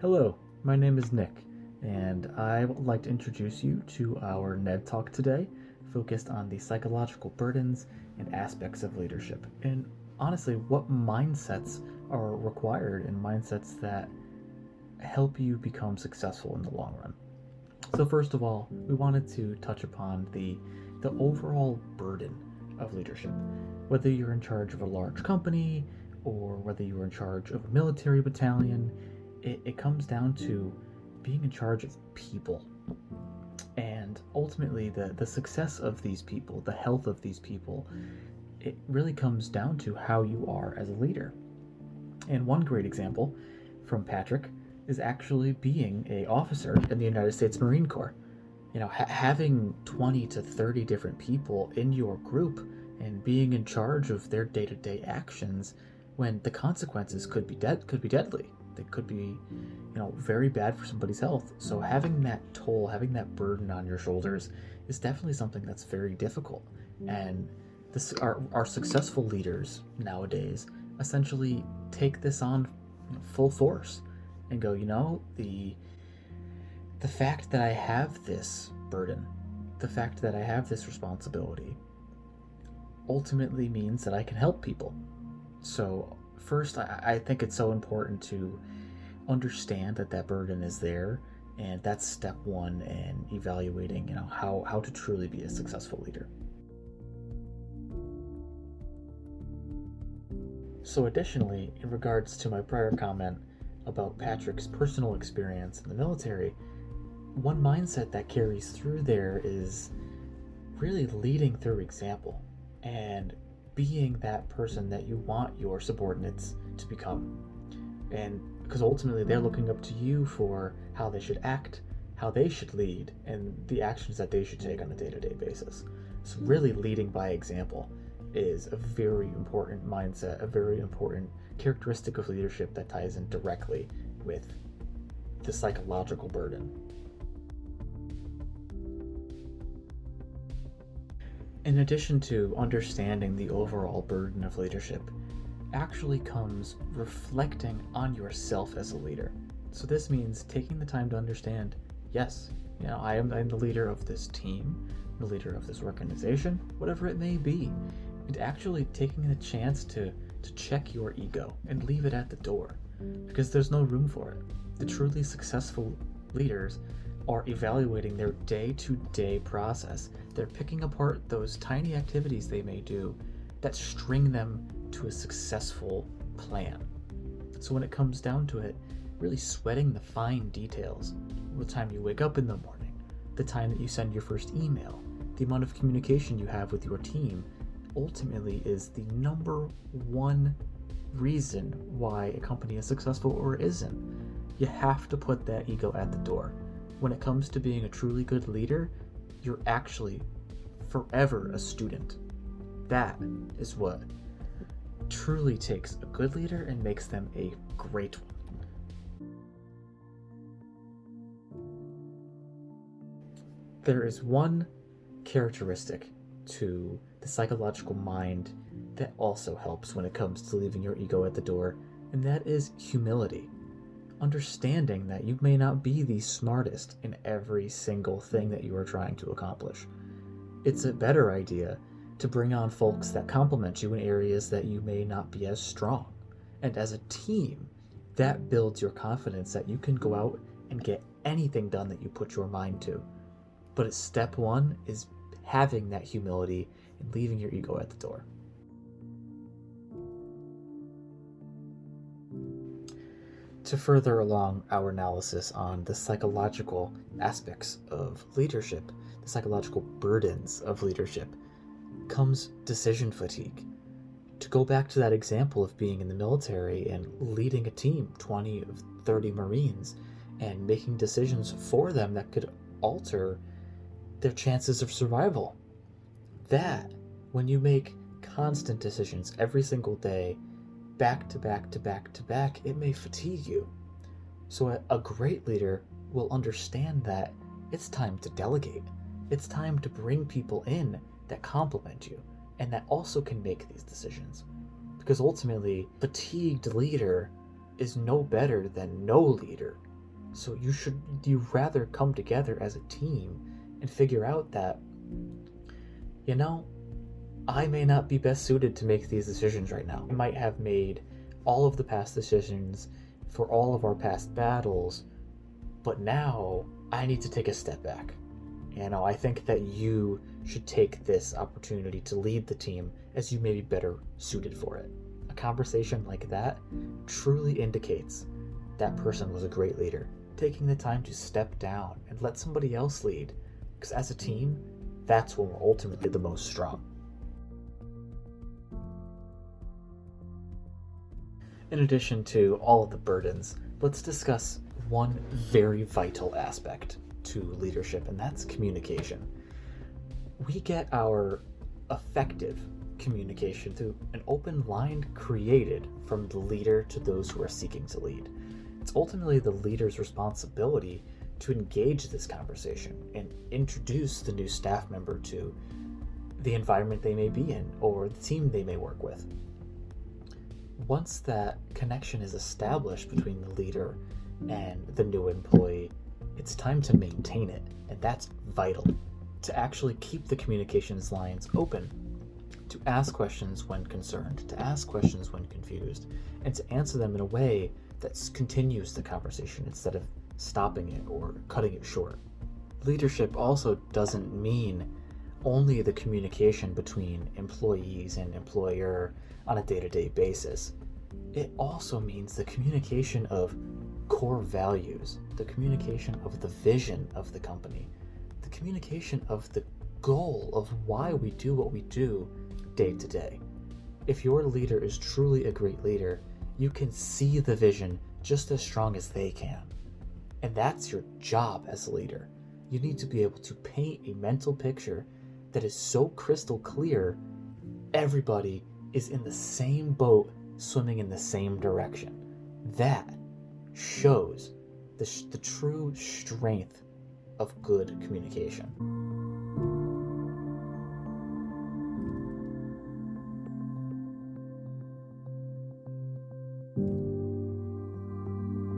Hello, my name is Nick, and I would like to introduce you to our NEDTalk today, focused on the psychological burdens and aspects of leadership, and honestly, what mindsets are required and mindsets that help you become successful in the long run. So, first of all, we wanted to touch upon the overall burden of leadership. Whether you're in charge of a large company or whether you're in charge of a military battalion, it comes down to being in charge of people. And ultimately, the success of these people, the health of these people, it really comes down to how you are as a leader. And one great example from Patrick is actually being a officer in the United States Marine Corps. Having 20 to 30 different people in your group and being in charge of their day-to-day actions when the consequences could be deadly. They could be, very bad for somebody's health. So having that toll, having that burden on your shoulders is definitely something that's very difficult. And our successful leaders nowadays essentially take this on full force and go, the fact that I have this burden, the fact that I have this responsibility, ultimately means that I can help people. So, first, I think it's so important to understand that that burden is there, and that's step one in evaluating, how to truly be a successful leader. So, additionally, in regards to my prior comment about Patrick's personal experience in the military, one mindset that carries through there is really leading through example and being that person that you want your subordinates to become. And because ultimately they're looking up to you for how they should act, how they should lead, and the actions that they should take on a day to day basis. So, really leading by example is a very important mindset, a very important characteristic of leadership that ties in directly with the psychological burden. In addition to understanding the overall burden of leadership, actually comes reflecting on yourself as a leader. So this means taking the time to understand, yes, I'm the leader of this team, the leader of this organization, whatever it may be, and actually taking the chance to check your ego and leave it at the door, because there's no room for it. The truly successful leaders are evaluating their day-to-day process. They're picking apart those tiny activities they may do that string them to a successful plan. So when it comes down to it, really sweating the fine details, the time you wake up in the morning, the time that you send your first email, the amount of communication you have with your team, ultimately is the number one reason why a company is successful or isn't. You have to put that ego at the door. When it comes to being a truly good leader, you're actually forever a student. That is what truly takes a good leader and makes them a great one. There is one characteristic to the psychological mind that also helps when it comes to leaving your ego at the door, and that is humility. Understanding that you may not be the smartest in every single thing that you are trying to accomplish. It's a better idea to bring on folks that complement you in areas that you may not be as strong. And as a team, that builds your confidence that you can go out and get anything done that you put your mind to. But step one is having that humility and leaving your ego at the door. To further along our analysis on the psychological aspects of leadership, the psychological burdens of leadership, comes decision fatigue. To go back to that example of being in the military and leading a team, 20 of 30 Marines, and making decisions for them that could alter their chances of survival. That, when you make constant decisions every single day, back to back to back to back, it may fatigue you. So a great leader will understand that it's time to delegate. It's time to bring people in that complement you and that also can make these decisions. Because ultimately, fatigued leader is no better than no leader. So you rather come together as a team and figure out that, you know, I may not be best suited to make these decisions right now. I might have made all of the past decisions for all of our past battles, but now I need to take a step back. I think that you should take this opportunity to lead the team as you may be better suited for it. A conversation like that truly indicates that person was a great leader, taking the time to step down and let somebody else lead. Because as a team, that's when we're ultimately the most strong. In addition to all of the burdens, let's discuss one very vital aspect to leadership, and that's communication. We get our effective communication through an open line created from the leader to those who are seeking to lead. It's ultimately the leader's responsibility to engage this conversation and introduce the new staff member to the environment they may be in or the team they may work with. Once that connection is established between the leader and the new employee, it's time to maintain it, and that's vital. To actually keep the communications lines open, to ask questions when concerned, to ask questions when confused, and to answer them in a way that continues the conversation instead of stopping it or cutting it short. Leadership also doesn't mean only the communication between employees and employer on a day-to-day basis. It also means the communication of core values, the communication of the vision of the company, the communication of the goal of why we do what we do day to day. If your leader is truly a great leader, you can see the vision just as strong as they can. And that's your job as a leader. You need to be able to paint a mental picture that is so crystal clear, everybody is in the same boat, swimming in the same direction. That shows the true strength of good communication.